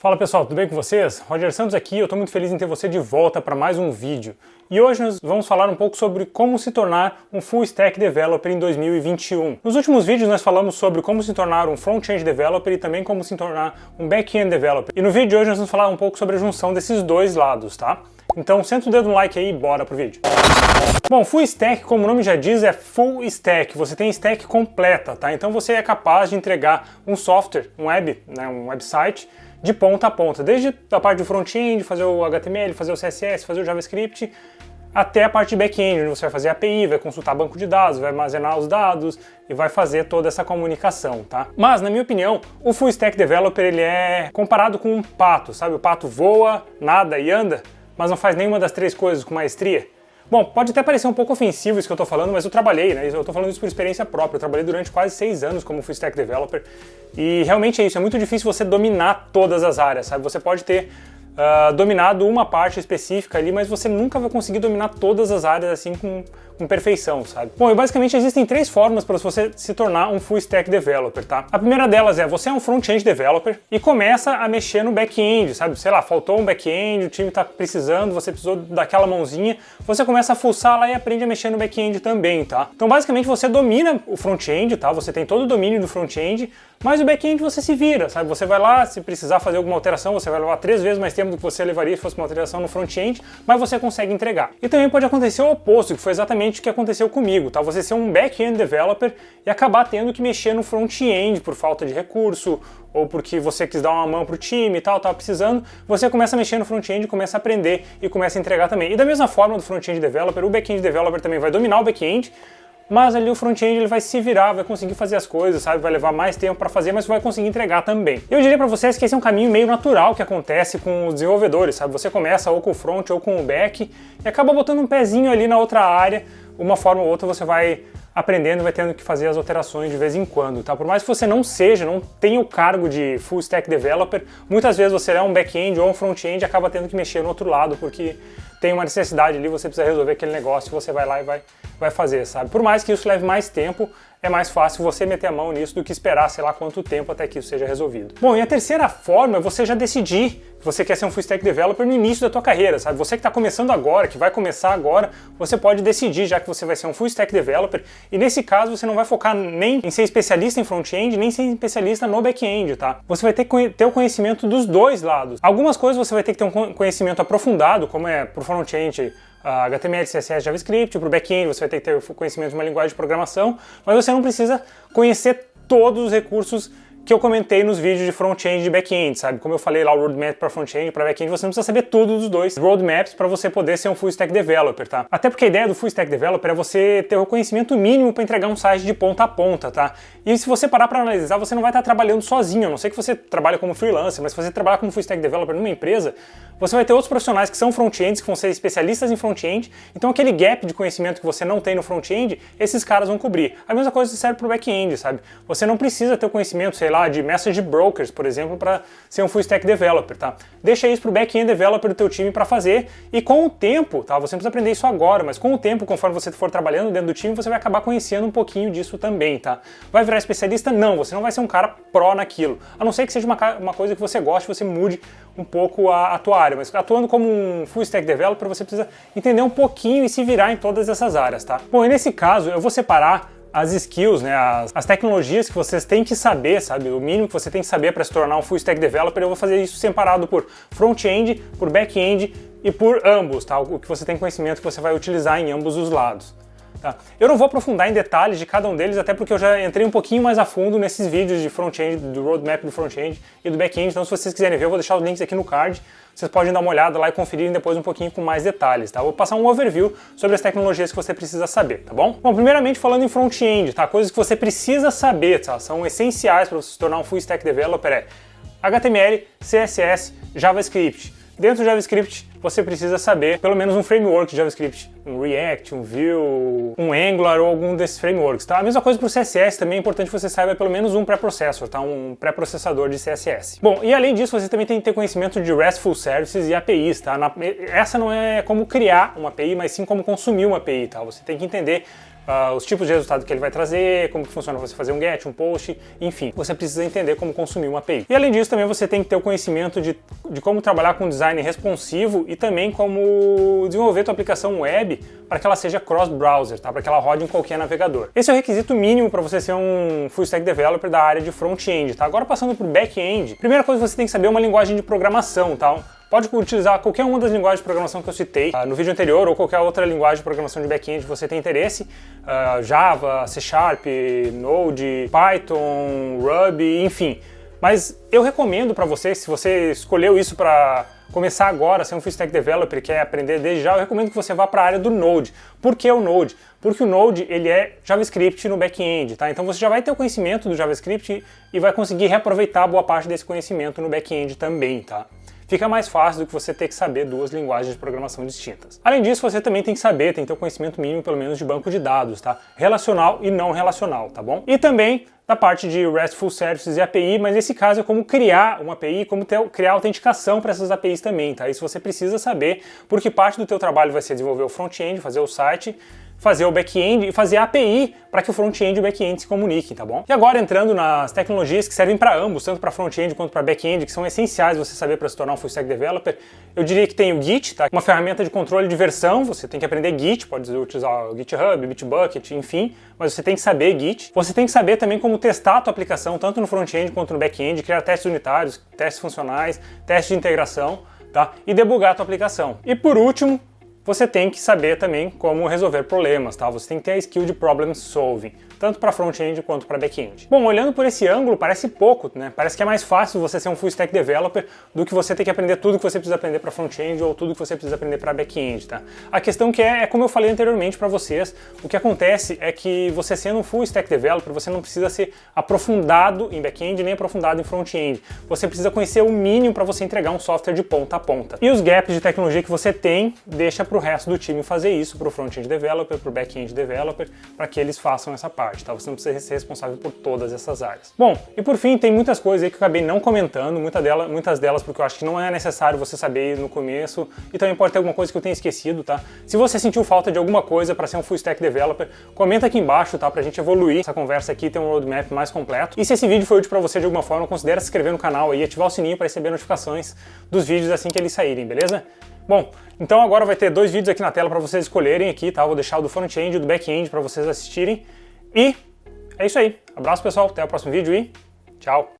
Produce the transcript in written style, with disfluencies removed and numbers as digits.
Fala pessoal, tudo bem com vocês? Roger Santos aqui, eu estou muito feliz em ter você de volta para mais um vídeo. E hoje nós vamos falar um pouco sobre como se tornar um Full Stack Developer em 2021. Nos últimos vídeos nós falamos sobre como se tornar um Front-End Developer e também como se tornar um Back-End Developer. E no vídeo de hoje nós vamos falar um pouco sobre a junção desses dois lados, tá? Então senta o dedo no like aí e bora pro vídeo. Bom, Full Stack, como o nome já diz, é Full Stack. Você tem stack completa, tá? Então você é capaz de entregar um software, um website, de ponta a ponta, desde a parte do front-end, fazer o HTML, fazer o CSS, fazer o JavaScript, até a parte de back-end, onde você vai fazer API, vai consultar banco de dados, vai armazenar os dados e vai fazer toda essa comunicação, tá? Mas, na minha opinião, o Full Stack Developer, ele é comparado com um pato, sabe? O pato voa, nada e anda, mas não faz nenhuma das três coisas com maestria. Bom, pode até parecer um pouco ofensivo isso que eu tô falando, mas eu trabalhei, né? Eu tô falando isso por experiência própria. Eu trabalhei durante quase 6 anos como Full Stack Developer e realmente é isso, é muito difícil você dominar todas as áreas, sabe? Você pode ter dominado uma parte específica ali, mas você nunca vai conseguir dominar todas as áreas assim com perfeição, sabe? Bom, e basicamente existem 3 formas para você se tornar um Full Stack Developer, tá? A primeira delas é, você é um Front-End Developer e começa a mexer no back-end, sabe? Sei lá, faltou um back-end, o time tá precisando, você precisou daquela mãozinha, você começa a fuçar lá e aprende a mexer no back-end também, tá? Então basicamente você domina o front-end, tá? Você tem todo o domínio do front-end, mas o back-end você se vira, sabe? Você vai lá, se precisar fazer alguma alteração, você vai levar 3 vezes mais tempo do que você levaria se fosse uma alteração no front-end, mas você consegue entregar. E também pode acontecer o oposto, que foi exatamente o que aconteceu comigo, tá? Você ser um back-end developer e acabar tendo que mexer no front-end por falta de recurso, ou porque você quis dar uma mão pro time e tal, tava precisando, você começa a mexer no front-end, começa a aprender e começa a entregar também. E da mesma forma do front-end developer, o back-end developer também vai dominar o back-end, mas ali o front-end ele vai se virar, vai conseguir fazer as coisas, sabe? Vai levar mais tempo para fazer, mas vai conseguir entregar também. Eu diria para vocês que esse é um caminho meio natural que acontece com os desenvolvedores, sabe? Você começa ou com o front ou com o back e acaba botando um pezinho ali na outra área, uma forma ou outra você vai aprendendo, vai tendo que fazer as alterações de vez em quando, tá? Por mais que você não tenha o cargo de Full Stack Developer, muitas vezes você é um back-end ou um front-end e acaba tendo que mexer no outro lado, porque tem uma necessidade ali, você precisa resolver aquele negócio, você vai lá e vai fazer, sabe? Por mais que isso leve mais tempo, é mais fácil você meter a mão nisso do que esperar sei lá quanto tempo até que isso seja resolvido. Bom, e a terceira forma é você já decidir que você quer ser um Full Stack Developer no início da tua carreira, sabe? Você que está começando agora, que vai começar agora, você pode decidir já que você vai ser um Full Stack Developer e nesse caso você não vai focar nem em ser especialista em front-end, nem ser especialista no back-end, tá? Você vai ter que ter o conhecimento dos dois lados. Algumas coisas você vai ter que ter um conhecimento aprofundado, como é pro front-end, HTML, CSS, JavaScript, para o back-end você vai ter que ter o conhecimento de uma linguagem de programação, mas você não precisa conhecer todos os recursos que eu comentei nos vídeos de front-end e de back-end, sabe? Como eu falei lá, o roadmap para front-end e para back-end, você não precisa saber tudo dos dois roadmaps para você poder ser um Full Stack Developer, tá? Até porque a ideia do Full Stack Developer é você ter o conhecimento mínimo para entregar um site de ponta a ponta, tá? E se você parar para analisar, você não vai estar trabalhando sozinho, a não ser que você trabalhe como freelancer, mas se você trabalhar como Full Stack Developer numa empresa, você vai ter outros profissionais que são front-ends, que vão ser especialistas em front-end, então aquele gap de conhecimento que você não tem no front-end, esses caras vão cobrir. A mesma coisa serve para o back-end, sabe? Você não precisa ter o conhecimento, sei lá, de message brokers, por exemplo, para ser um Full Stack Developer, tá? Deixa isso para o back-end developer do teu time para fazer e com o tempo, tá? Você não precisa aprender isso agora, mas com o tempo, conforme você for trabalhando dentro do time, você vai acabar conhecendo um pouquinho disso também, tá? Vai virar especialista? Não, você não vai ser um cara pró naquilo, a não ser que seja uma coisa que você goste, você mude um pouco a tua área, mas atuando como um Full Stack Developer, você precisa entender um pouquinho e se virar em todas essas áreas, tá? Bom, e nesse caso, eu vou separar as skills, né, as tecnologias que vocês têm que saber, sabe? O mínimo que você tem que saber para se tornar um Full Stack Developer, eu vou fazer isso separado por front-end, por back-end e por ambos, tá? O que você tem conhecimento que você vai utilizar em ambos os lados. Tá. Eu não vou aprofundar em detalhes de cada um deles, até porque eu já entrei um pouquinho mais a fundo nesses vídeos de front-end, do roadmap do front-end e do back-end, então se vocês quiserem ver, eu vou deixar os links aqui no card, vocês podem dar uma olhada lá e conferirem depois um pouquinho com mais detalhes, tá? Eu vou passar um overview sobre as tecnologias que você precisa saber, tá bom? Bom, primeiramente falando em front-end, tá? Coisas que você precisa saber, tá? São essenciais para você se tornar um Full Stack Developer, é HTML, CSS, JavaScript. Dentro do JavaScript, você precisa saber pelo menos um framework de JavaScript, um React, um Vue, um Angular ou algum desses frameworks, tá? A mesma coisa para o CSS, também é importante que você saiba pelo menos um pré-processor, tá? Um pré-processador de CSS. Bom, e além disso, você também tem que ter conhecimento de RESTful Services e APIs, tá? Essa não é como criar uma API, mas sim como consumir uma API, tá? Você tem que entender os tipos de resultado que ele vai trazer, como que funciona você fazer um get, um post, enfim, você precisa entender como consumir uma API. E além disso, também você tem que ter o conhecimento de como trabalhar com design responsivo e também como desenvolver tua aplicação web para que ela seja cross-browser, tá? Para que ela rode em qualquer navegador. Esse é o requisito mínimo para você ser um full stack developer da área de front-end, tá? Agora passando para o back-end, primeira coisa você tem que saber uma linguagem de programação, tá? Pode utilizar qualquer uma das linguagens de programação que eu citei no vídeo anterior ou qualquer outra linguagem de programação de back-end que você tem interesse, Java, C Sharp, Node, Python, Ruby, enfim. Mas eu recomendo para você, se você escolheu isso para começar agora, ser um full stack developer e quer aprender desde já, eu recomendo que você vá para a área do Node. Por que o Node? Porque o Node ele é JavaScript no back-end, tá? Então você já vai ter o conhecimento do JavaScript e vai conseguir reaproveitar boa parte desse conhecimento no back-end também, tá? Fica mais fácil do que você ter que saber duas linguagens de programação distintas. Além disso, você também tem que saber, tem que ter o conhecimento mínimo, pelo menos, de banco de dados, tá? Relacional e não relacional, tá bom? E também da parte de RESTful Services e API, mas nesse caso é como criar uma API, como criar autenticação para essas APIs também, tá? Isso você precisa saber, porque parte do teu trabalho vai ser desenvolver o front-end, fazer o site, fazer o back-end e fazer a API para que o front-end e o back-end se comuniquem, tá bom? E agora entrando nas tecnologias que servem para ambos, tanto para front-end quanto para back-end, que são essenciais você saber para se tornar um full stack developer, eu diria que tem o Git, tá? Uma ferramenta de controle de versão, você tem que aprender Git, pode utilizar o GitHub, Bitbucket, enfim, mas você tem que saber Git. Você tem que saber também como testar a tua aplicação, tanto no front-end quanto no back-end, criar testes unitários, testes funcionais, testes de integração, tá? E debugar a tua aplicação. E por último, você tem que saber também como resolver problemas, tá? Você tem que ter a skill de problem solving, tanto para front-end quanto para back-end. Bom, olhando por esse ângulo, parece pouco, né? Parece que é mais fácil você ser um full stack developer do que você ter que aprender tudo que você precisa aprender para front-end ou tudo que você precisa aprender para back-end, tá? A questão que é como eu falei anteriormente para vocês, o que acontece é que você sendo um full stack developer, você não precisa ser aprofundado em back-end nem aprofundado em front-end. Você precisa conhecer o mínimo para você entregar um software de ponta a ponta. E os gaps de tecnologia que você tem, deixa para o resto do time fazer isso, para o front-end developer, para o back-end developer, para que eles façam essa parte, tá? Você não precisa ser responsável por todas essas áreas. Bom, e por fim, tem muitas coisas aí que eu acabei não comentando, muitas delas porque eu acho que não é necessário você saber no começo, e também pode ter alguma coisa que eu tenha esquecido, tá? Se você sentiu falta de alguma coisa para ser um full stack developer, comenta aqui embaixo, tá? Pra gente evoluir essa conversa aqui, ter um roadmap mais completo. E se esse vídeo foi útil para você de alguma forma, considere se inscrever no canal e ativar o sininho para receber notificações dos vídeos assim que eles saírem, beleza? Bom, então agora vai ter dois vídeos aqui na tela para vocês escolherem aqui, tá? Vou deixar o do front-end e o do back-end para vocês assistirem. E é isso aí. Abraço, pessoal. Até o próximo vídeo e tchau!